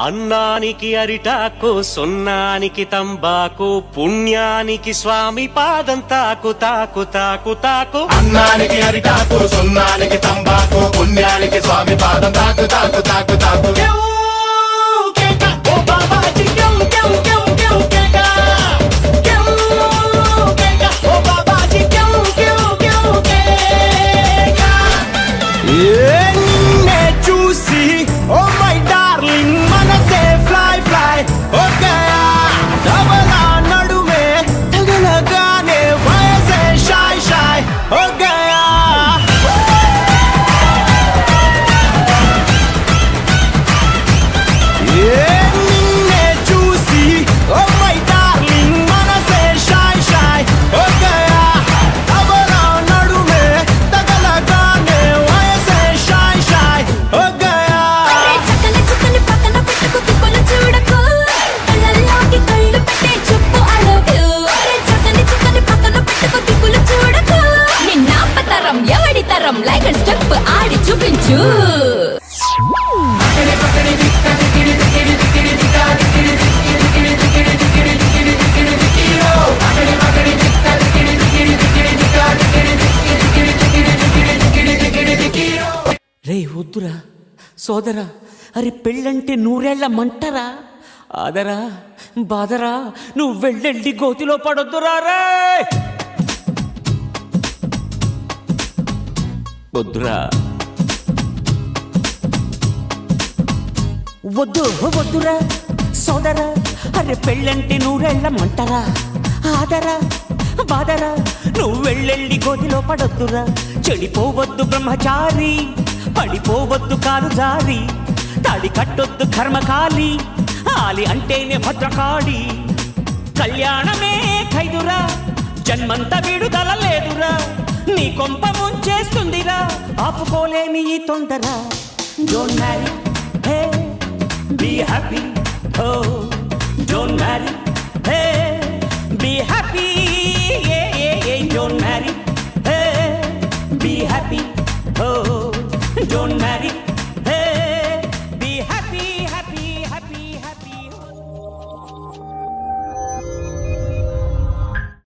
అన్నానికి అరిటాకు సున్నానికి తంబాకు పుణ్యానికి స్వామి పాదం తాకు తాకు తాకు తాకు అన్నానికి అరిటాకు సున్నానికి తంబాకు పుణ్యానికి స్వామి పాదం తాకు తాకు తాకు తాకు చూసి ఓ మై డార్లింగ్ మనసే ఫ్లై ఫ్లై ఓకే డబలా నడుమే తగలగానే వయసే షాయ్ షాయ్ ఓకే నిన్నే చూసి ఓ మై డార్లింగ్ మనసే షాయ్ షాయ్ ఓకే డబలా నడుమే తగలగానే వయసే షాయ్ షాయ్ ఓకే లైక్ అండ్ స్టెప్ ఆడి చూపించు రే వద్దురా సోదరా అరే పెళ్ళంటే నూరేళ్ల మంటరా ఆదరా బాదరా నువ్వు వెళ్ళెళ్ళి గోతిలో పడొద్దురా రే వద్దురా వద్దు వద్దురా సోదరా అరే పెళ్ళంటే నూరేళ్ల మంటరా ఆదరా బాదరా నువ్వు వెళ్ళెళ్ళి గోతిలో పడొద్దురా చెడిపోవద్దు బ్రహ్మచారి పడిపోవద్దు కాలు జారి తాడి కట్టొద్దు కర్మకాలి ఆలి అంటేనే భద్రకాళి కళ్యాణమే ఖైదురా జన్మంత విడుదల లేదురా నీ కొంప ముంచేస్తుందిరా ఆపుకోలేని ఈ తొందర don't marry hey be happy oh don't marry hey be happy